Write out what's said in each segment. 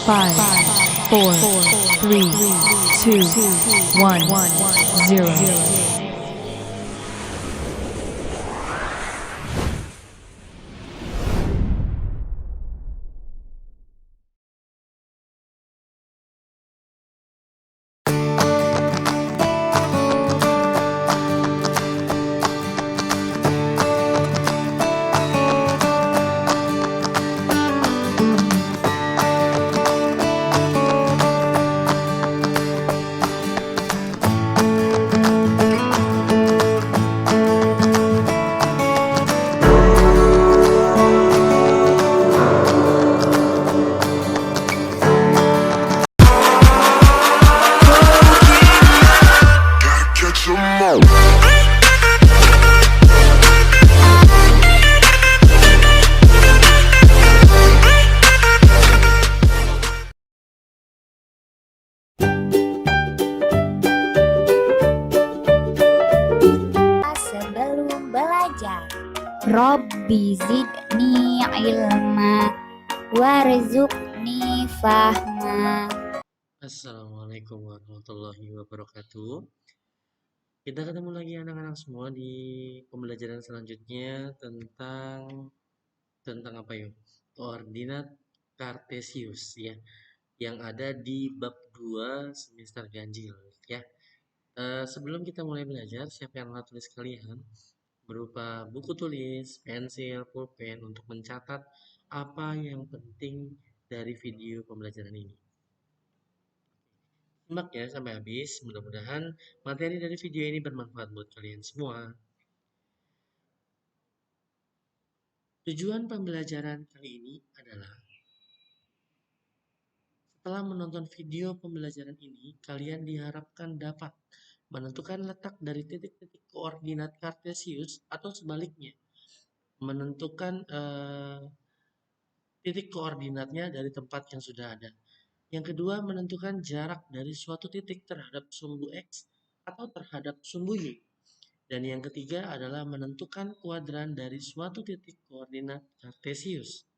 5, 4, 3, 2, 1, 0. Sebelum belajar, Robbi zidni ilma warzuqni fahma. Assalamualaikum warahmatullahi wabarakatuh. Kita ketemu lagi anak-anak semua di pembelajaran selanjutnya tentang apa yuk? Koordinat Kartesius ya, yang ada di bab 2 semester ganjil ya. Sebelum kita mulai belajar, siapkan alat tulis kalian berupa buku tulis, pensil, pulpen untuk mencatat apa yang penting dari video pembelajaran ini. Simak ya sampai habis, mudah-mudahan materi dari video ini bermanfaat buat kalian semua. Tujuan pembelajaran kali ini adalah setelah menonton video pembelajaran ini, kalian diharapkan dapat menentukan letak dari titik-titik koordinat Kartesius atau sebaliknya, menentukan titik koordinatnya dari tempat yang sudah ada. Yang kedua, menentukan jarak dari suatu titik terhadap sumbu X atau terhadap sumbu Y. Dan yang ketiga adalah menentukan kuadran dari suatu titik koordinat Kartesius.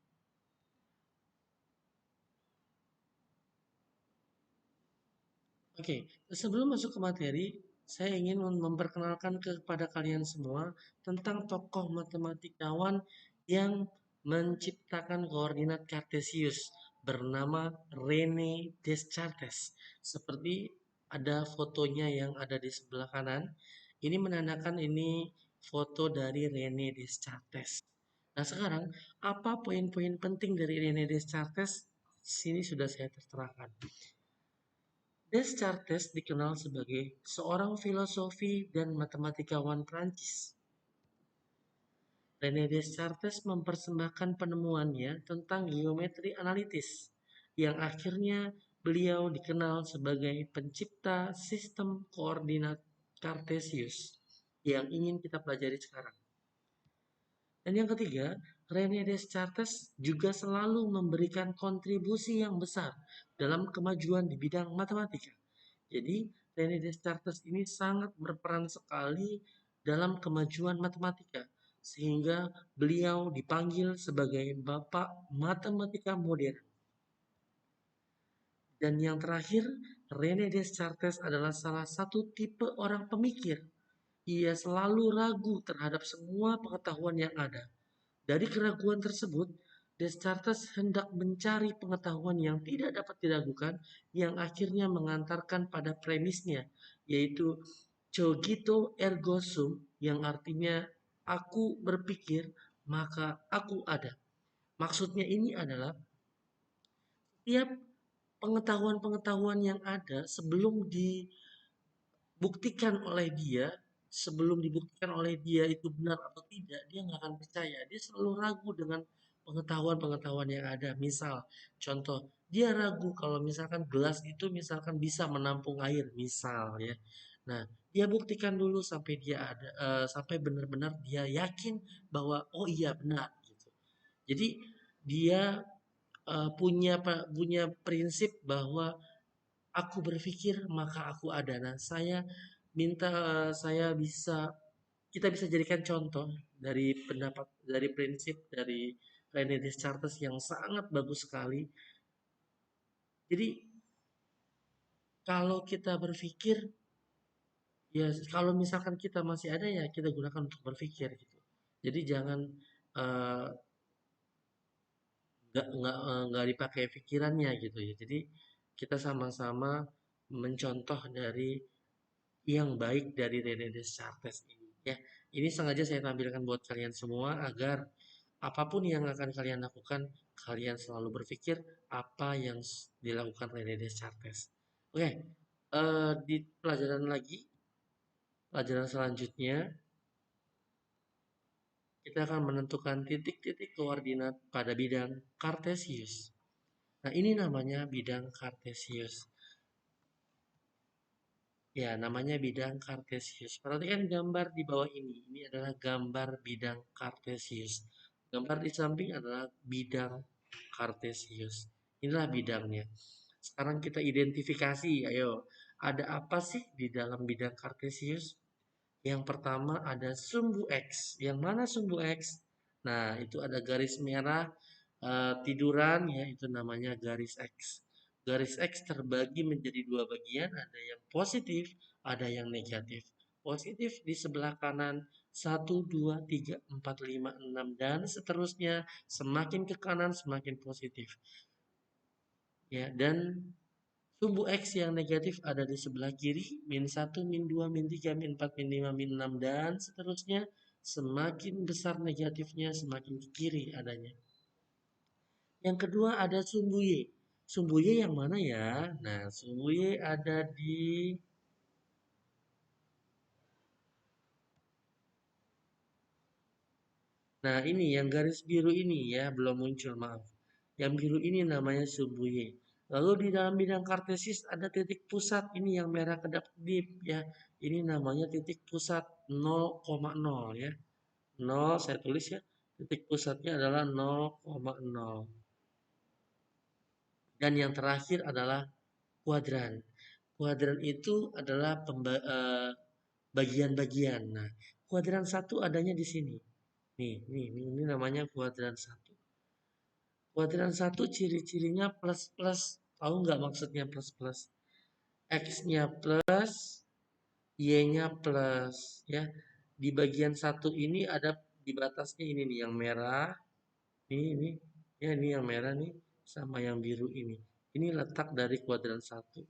Oke, sebelum masuk ke materi, saya ingin memperkenalkan kepada kalian semua tentang tokoh matematikawan yang menciptakan koordinat Kartesius bernama René Descartes. Seperti ada fotonya yang ada di sebelah kanan. Ini menandakan ini foto dari René Descartes. Nah, sekarang apa poin-poin penting dari René Descartes? Sini sudah saya terterakan. Descartes dikenal sebagai seorang filosofi dan matematikawan Prancis. René Descartes mempersembahkan penemuannya tentang geometri analitis, yang akhirnya beliau dikenal sebagai pencipta sistem koordinat Kartesius yang ingin kita pelajari sekarang. Dan yang ketiga, René Descartes juga selalu memberikan kontribusi yang besar dalam kemajuan di bidang matematika. Jadi, René Descartes ini sangat berperan sekali dalam kemajuan matematika, sehingga beliau dipanggil sebagai Bapak Matematika Modern. Dan yang terakhir, René Descartes adalah salah satu tipe orang pemikir. Ia selalu ragu terhadap semua pengetahuan yang ada. Dari keraguan tersebut, Descartes hendak mencari pengetahuan yang tidak dapat diragukan yang akhirnya mengantarkan pada premisnya, yaitu cogito ergo sum, yang artinya aku berpikir maka aku ada. Maksudnya ini adalah setiap pengetahuan-pengetahuan yang ada sebelum dibuktikan oleh dia itu benar atau tidak, dia nggak akan percaya. Dia selalu ragu dengan pengetahuan-pengetahuan yang ada. Misal, contoh, dia ragu kalau misalkan gelas itu misalkan bisa menampung air, misal ya. Nah, dia buktikan dulu sampai sampai benar-benar dia yakin bahwa oh iya benar gitu. Jadi dia punya prinsip bahwa aku berpikir maka aku ada. Nah, kita bisa jadikan contoh dari prinsip dari René Descartes yang sangat bagus sekali. Jadi kalau kita berpikir, ya kalau misalkan kita masih ada ya kita gunakan untuk berpikir gitu. Jadi jangan eh, nggak dipakai pikirannya gitu ya. Jadi kita sama-sama mencontoh dari yang baik dari Rene Descartes ini ya. Ini sengaja saya tampilkan buat kalian semua agar apapun yang akan kalian lakukan, kalian selalu berpikir apa yang dilakukan Rene Descartes. Oke, di pelajaran lagi, pelajaran selanjutnya kita akan menentukan titik-titik koordinat pada bidang Kartesius. Nah, ini namanya bidang Kartesius. Ya, namanya bidang Kartesius. Perhatikan gambar di bawah ini. Ini adalah gambar bidang Kartesius. Gambar di samping adalah bidang Kartesius. Inilah bidangnya. Sekarang kita identifikasi, ayo. Ada apa sih di dalam bidang Kartesius? Yang pertama ada sumbu X. Yang mana sumbu X? Nah, itu ada garis merah tiduran ya, itu namanya garis X. Garis X terbagi menjadi dua bagian, ada yang positif, ada yang negatif. Positif di sebelah kanan 1, 2, 3, 4, 5, 6 dan seterusnya, semakin ke kanan semakin positif. Ya, dan sumbu X yang negatif ada di sebelah kiri, -1, -2, -3, -4, -5, -6, dan seterusnya. Semakin besar negatifnya, semakin ke kiri adanya. Yang kedua ada sumbu Y. Sumbu Y yang mana ya? Nah, sumbu Y ada di... Nah, ini yang garis biru ini ya, belum muncul, maaf. Yang biru ini namanya sumbu Y. Lalu di dalam bidang kartesis ada titik pusat, ini yang merah kedap-kedip ya. Ini namanya titik pusat 0,0 ya. 0 saya tulis ya. Titik pusatnya adalah 0,0. Dan yang terakhir adalah kuadran. Kuadran itu adalah bagian-bagian. Nah, kuadran satu adanya di sini. Ini namanya kuadran satu. Kuadran satu ciri-cirinya plus plus. Tahu nggak maksudnya plus plus? X-nya plus, Y-nya plus. Ya, di bagian satu ini ada di batasnya ini nih yang merah. Ini, ya ini yang merah nih sama yang biru ini. Ini letak dari kuadran satu.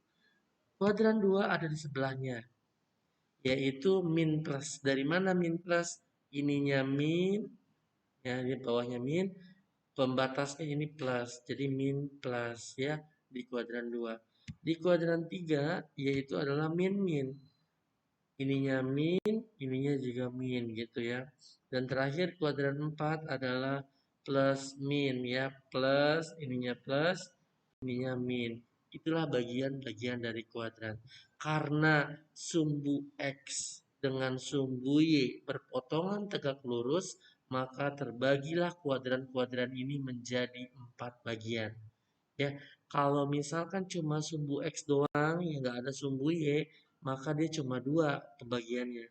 Kuadran 2 ada di sebelahnya, yaitu min plus. Dari mana min plus? Ininya min, ya di bawahnya min, pembatasnya ini plus. Jadi min plus ya di kuadran 2. Di kuadran 3 yaitu adalah min min. Ininya min, ininya juga min gitu ya. Dan terakhir kuadran 4 adalah plus min ya, plus ininya plus, ininya min. Itulah bagian-bagian dari kuadran. Karena sumbu X dengan sumbu Y berpotongan tegak lurus, maka terbagilah kuadran-kuadran ini menjadi 4 bagian. Ya, kalau misalkan cuma sumbu X doang, ya nggak ada sumbu Y, maka dia cuma dua pembagiannya,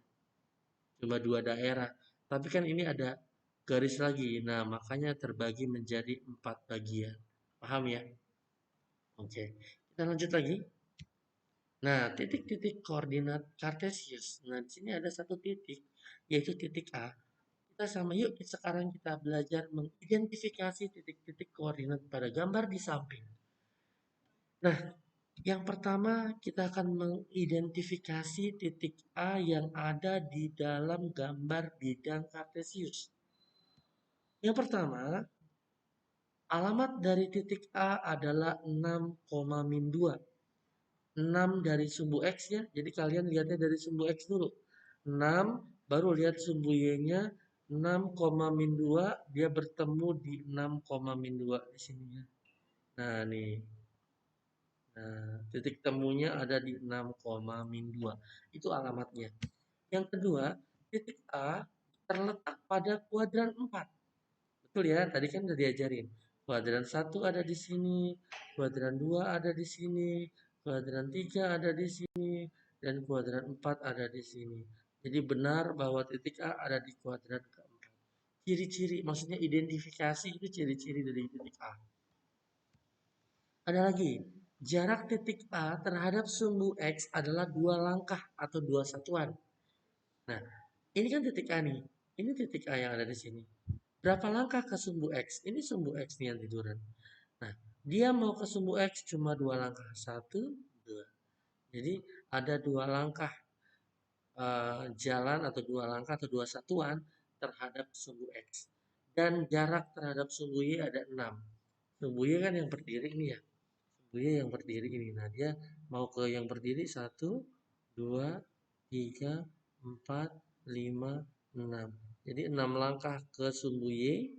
cuma dua daerah. Tapi kan ini ada garis lagi, nah makanya terbagi menjadi 4 bagian. Paham ya? Oke, kita lanjut lagi. Nah, titik-titik koordinat Kartesius. Nah, di sini ada satu titik, yaitu titik A. Kita sama yuk sekarang kita belajar mengidentifikasi titik-titik koordinat pada gambar di samping. Nah, yang pertama kita akan mengidentifikasi titik A yang ada di dalam gambar bidang Kartesius. Yang pertama, alamat dari titik A adalah 6,-2. 6 dari sumbu X-nya, jadi kalian lihatnya dari sumbu X dulu. 6, baru lihat sumbu Y-nya, 6,-2, dia bertemu di 6,-2 di sini ya. Nah, nih. Nah, titik temunya ada di 6,-2. Itu alamatnya. Yang kedua, titik A terletak pada kuadran 4. Betul ya, tadi kan udah diajarin. Kuadran 1 ada di sini, kuadran 2 ada di sini, kuadran 3 ada di sini, dan kuadran 4 ada di sini. Jadi benar bahwa titik A ada di kuadran keempat. Ciri-ciri, maksudnya identifikasi itu ciri-ciri dari titik A. Ada lagi, Jarak titik A terhadap sumbu X adalah 2 langkah atau 2 satuan. Nah, ini kan titik A nih. Ini titik A yang ada di sini. Berapa langkah ke sumbu X? Ini sumbu X nih yang tiduran. Nah, dia mau ke sumbu X cuma 2 langkah. 1, 2. Jadi ada 2 langkah jalan atau 2 langkah atau 2 satuan terhadap sumbu X. Dan jarak terhadap sumbu Y ada 6. Sumbu Y kan yang berdiri ini ya. Sumbu Y yang berdiri ini. Nah, dia mau ke yang berdiri 1, 2, 3, 4, 5, 6. Jadi 6 langkah ke sumbu Y,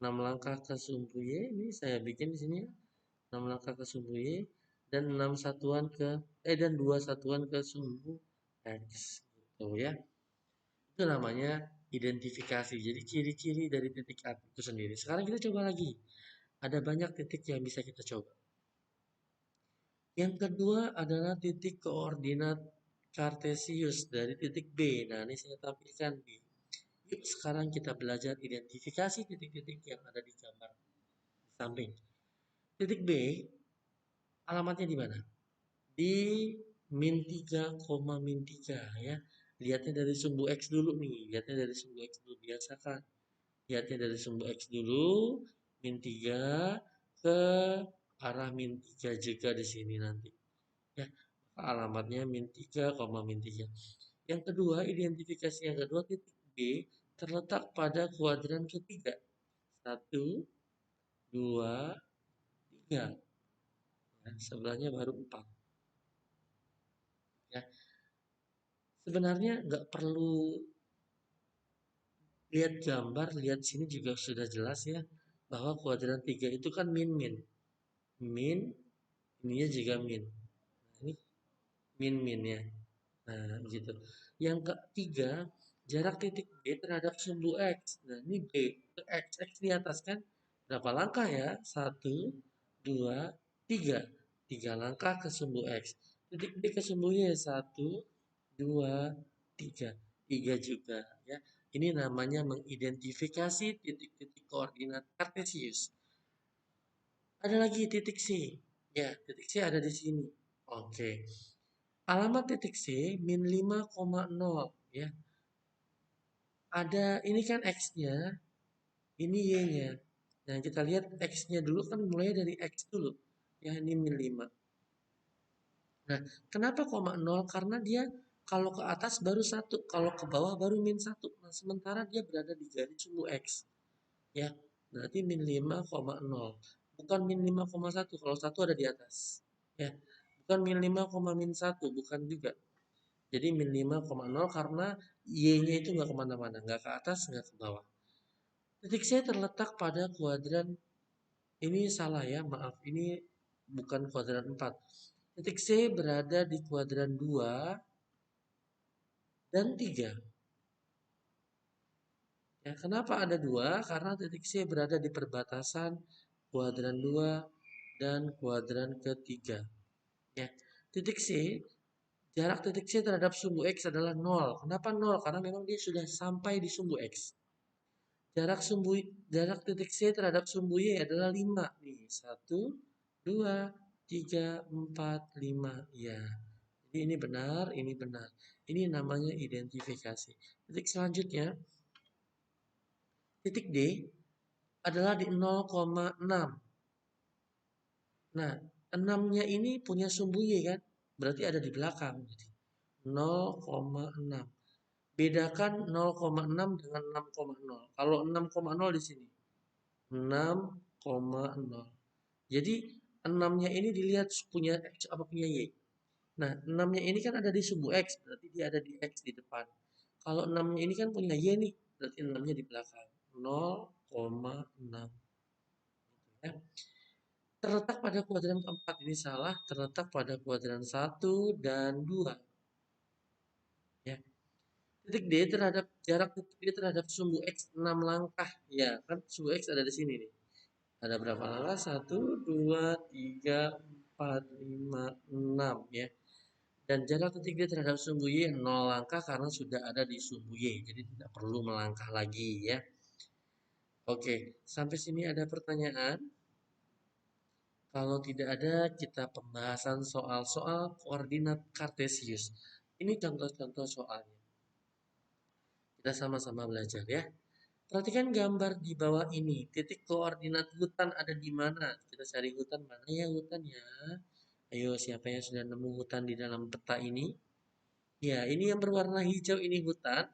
6 langkah ke sumbu Y. Ini saya bikin di sini ya. 6 langkah ke sumbu Y dan 6 satuan ke dan 2 satuan ke sumbu X gitu ya. Itu namanya identifikasi. Jadi ciri-ciri dari titik A itu sendiri. Sekarang kita coba lagi. Ada banyak titik yang bisa kita coba. Yang kedua adalah titik koordinat kartesius dari titik B. Nah, ini saya tampilkan B. Yuk sekarang kita belajar identifikasi titik-titik yang ada di gambar di samping. Titik B, alamatnya di mana? Di min 3, min 3 ya. Lihatnya dari sumbu X dulu nih. Lihatnya dari sumbu X dulu. Biasakan. Lihatnya dari sumbu X dulu. Min 3 ke arah min 3 juga di sini nanti. Ya, alamatnya min 3, min 3. Yang kedua, identifikasi yang kedua titik B terletak pada kuadran ketiga. 1, 2, 3. Ya, sebelahnya baru 4. Ya, sebenarnya nggak perlu lihat gambar, lihat sini juga sudah jelas ya bahwa kuadran 3 itu kan min-min. Min, ininya juga min. Nah, ini min-min ya. Nah, gitu. Yang ketiga, jarak titik B terhadap sumbu X. Nah, ini B ke X. X di atas kan. Berapa langkah ya? 1, 2, 3. 3 langkah ke sumbu X. Titik B ke sumbu Y. 1, 2, 3. 3 juga ya. Ini namanya mengidentifikasi titik-titik koordinat kartesius. Ada lagi titik C. Ya, titik C ada di sini. Oke. Alamat titik C min 5,0 ya. Ada ini kan X-nya, ini Y-nya. Nah, kita lihat X-nya dulu kan mulai dari X dulu. Ya, ini min 5. Nah, kenapa koma 0? Karena dia kalau ke atas baru 1, kalau ke bawah baru min 1. Nah, sementara dia berada di garis sumbu X. Ya, berarti min 5,0. Bukan min 5,1, kalau 1 ada di atas. Ya, bukan min 5, min 1, bukan juga. Jadi min 5,0 karena Y-nya itu nggak kemana-mana, nggak ke atas, nggak ke bawah. Titik C terletak pada kuadran, ini salah ya, maaf, ini bukan kuadran 4. Titik C berada di kuadran 2 dan 3. Ya, kenapa ada 2? Karena titik C berada di perbatasan kuadran 2 dan kuadran ketiga. Ya, titik C, jarak titik C terhadap sumbu X adalah 0. Kenapa 0? Karena memang dia sudah sampai di sumbu X. Jarak titik C terhadap sumbu Y adalah 5 nih. 1, 2, 3, 4, 5. Ya. Jadi ini benar, ini benar. Ini namanya identifikasi. Titik selanjutnya, titik D adalah di 0,6. Nah, 6-nya ini punya sumbu Y kan? Berarti ada di belakang. 0,6. Bedakan 0,6 dengan 6,0. Kalau 6,0 di sini. 6,0. Jadi 6-nya ini dilihat punya X apa punya Y. Nah, 6-nya ini kan ada di sumbu X, berarti dia ada di X di depan. Kalau 6-nya ini kan punya Y nih, berarti 6-nya di belakang. 0,6. Gitu ya. Terletak pada kuadran keempat, ini salah, terletak pada kuadran 1 dan 2. Ya. Titik D terhadap jarak titik D terhadap sumbu X 6 langkah. Ya, kan sumbu X ada di sini nih. Ada berapa langkah? 1, 2, 3, 4, 5, 6 ya. Dan jarak titik D terhadap sumbu Y 0 langkah karena sudah ada di sumbu Y. Jadi tidak perlu melangkah lagi ya. Oke, sampai sini ada pertanyaan? Kalau tidak ada, kita pembahasan soal-soal koordinat kartesius. Ini contoh-contoh soalnya. Kita sama-sama belajar ya. Perhatikan gambar di bawah ini. Titik koordinat hutan ada di mana? Kita cari hutan, mana ya hutan ya? Ayo, siapa yang sudah nemu hutan di dalam peta ini? Ya, ini yang berwarna hijau ini hutan.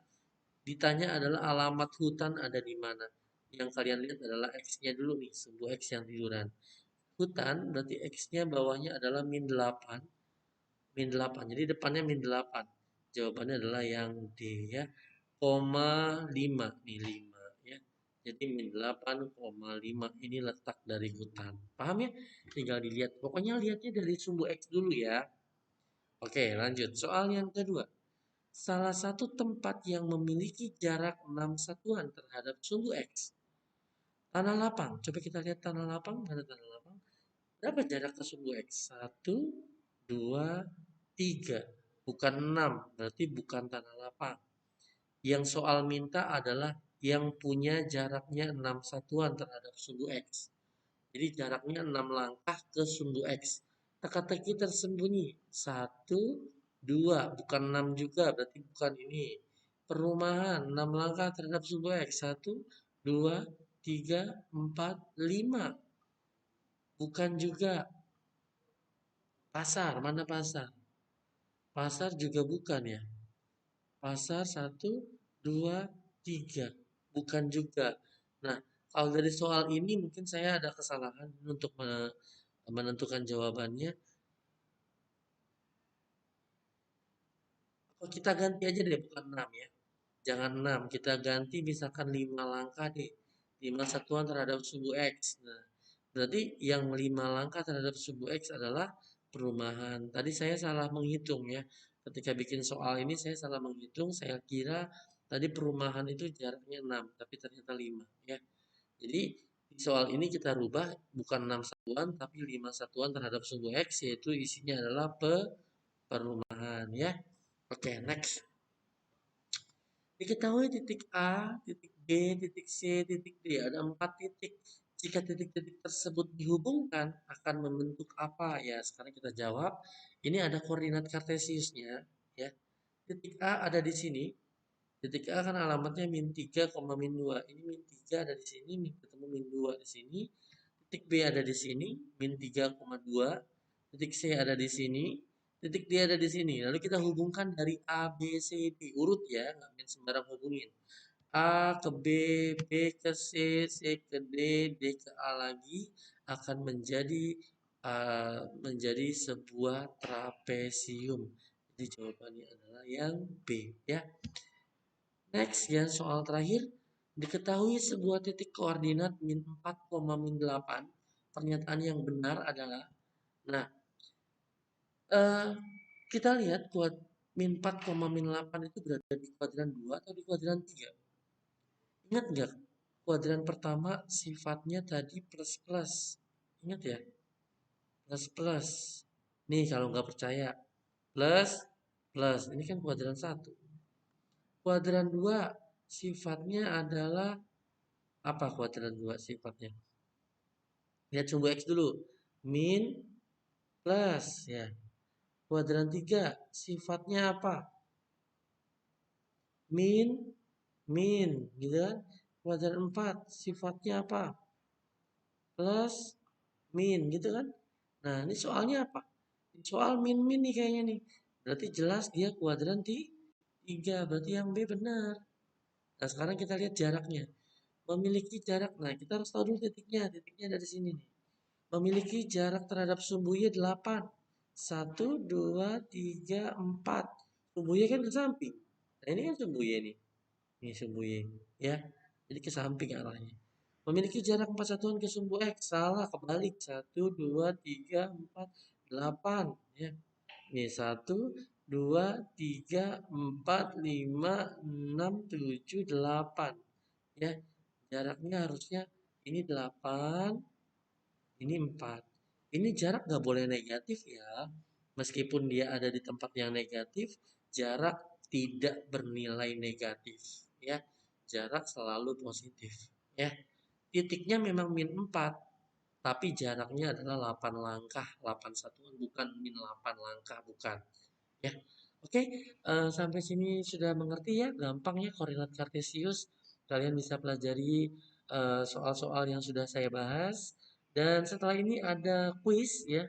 Ditanya adalah alamat hutan ada di mana. Yang kalian lihat adalah X-nya dulu nih, sebuah X yang tiduran. Hutan berarti X-nya bawahnya adalah min 8. Min 8. Jadi depannya min 8. Jawabannya adalah yang D ya. Koma 5. Nih 5 ya. Jadi min 8,5 ini letak dari hutan. Paham ya? Tinggal dilihat. Pokoknya lihatnya dari sumbu X dulu ya. Oke, lanjut. Soal yang kedua. Salah satu tempat yang memiliki jarak 6 satuan terhadap sumbu X. Tanah lapang. Coba kita lihat tanah lapang. Mana tanah lapang? Berapa jarak ke sumbu X? 1, 2, 3. Bukan 6. Berarti bukan tanah lapang. Yang soal minta adalah yang punya jaraknya 6 satuan terhadap sumbu X. Jadi jaraknya 6 langkah ke sumbu X. Teka-teki tersembunyi. 1, 2. Bukan 6 juga. Berarti bukan ini. Perumahan 6 langkah terhadap sumbu X. 1, 2, 3, 4, 5. Bukan juga. Pasar. Mana pasar? Pasar juga bukan ya. Pasar 1, 2, 3. Bukan juga. Nah, kalau dari soal ini mungkin saya ada kesalahan untuk menentukan jawabannya. Kalau kita ganti aja deh, bukan 6 ya. Jangan 6, kita ganti misalkan 5 langkah deh. 5 satuan terhadap sumbu X. Nah, berarti yang 5 langkah terhadap sumbu X adalah perumahan. Tadi saya salah menghitung ya. Ketika bikin soal ini saya salah menghitung. Saya kira tadi perumahan itu jaraknya 6, tapi ternyata 5 ya. Jadi di soal ini kita rubah bukan 6 satuan, tapi 5 satuan terhadap sumbu X, yaitu isinya adalah perumahan ya. Oke, next. Diketahui titik A, titik B, titik C, titik D. Ada 4 titik. Jika titik-titik tersebut dihubungkan, akan membentuk apa? Ya, sekarang kita jawab. Ini ada koordinat kartesiusnya. Ya. Titik A ada di sini. Titik A kan alamatnya min 3, min 2. Ini min 3 ada di sini, ketemu min 2 di sini. Titik B ada di sini, min 3,2. Titik C ada di sini, titik D ada di sini. Lalu kita hubungkan dari A, B, C, D. Urut ya, nggak main sembarang hubungin. A ke B, B ke C, C ke D, D ke A lagi akan menjadi sebuah trapesium. Jadi jawabannya adalah yang B ya. Next ya, soal terakhir. Diketahui sebuah titik koordinat min 4, min 8. Pernyataan yang benar adalah, nah, eh, kita lihat min 4, min 8 itu berada di kuadran 2 atau di kuadran 3. Ingat nggak? Kuadran pertama sifatnya tadi plus-plus. Ingat ya? Plus-plus. Nih kalau nggak percaya. Plus, plus. Ini kan kuadran 1. Kuadran 2 sifatnya adalah apa kuadran 2 sifatnya? Lihat sumbu X dulu. Min, plus ya. Kuadran 3 sifatnya apa? Min, min gitu kan. Kuadran 4 sifatnya apa? Plus, min gitu kan. Nah ini soalnya apa? Soal min-min nih kayaknya nih. Berarti jelas dia kuadran 3. Berarti yang B benar. Nah sekarang kita lihat jaraknya. Memiliki jarak. Nah kita harus tahu dulu titiknya. Titiknya dari sini nih. Memiliki jarak terhadap sumbu Y 8. 1, 2, 3, 4. Sumbu Y kan ke samping. Nah ini kan sumbu Y nih. Ini sumbu Y. Ya. Jadi ke samping arahnya. Memiliki jarak 4 satuan ke sumbu X. Salah, kebalik. 1, 2, 3, 4, 8. Ya. Ini 1, 2, 3, 4, 5, 6, 7, 8. Ya. Jaraknya harusnya ini 8, ini 4. Ini jarak nggak boleh negatif ya. Meskipun dia ada di tempat yang negatif, jarak tidak bernilai negatif. Ya, jarak selalu positif. Ya, titiknya memang min 4. tapi jaraknya adalah 8 langkah, 8 satuan, bukan min 8 langkah, bukan. Ya, oke, sampai sini sudah mengerti ya, gampang ya koordinat kartesius. Kalian bisa pelajari soal-soal yang sudah saya bahas. Dan setelah ini ada kuis ya,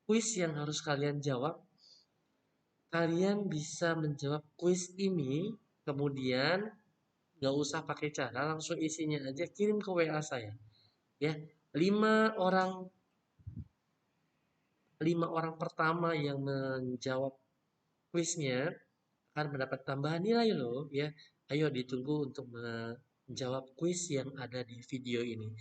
kuis yang harus kalian jawab. Kalian bisa menjawab kuis ini, kemudian nggak usah pakai cara, langsung isinya aja kirim ke WA saya. Ya, lima orang lima orang pertama yang menjawab kuisnya akan mendapat tambahan nilai loh ya. Ayo ditunggu untuk menjawab kuis yang ada di video ini.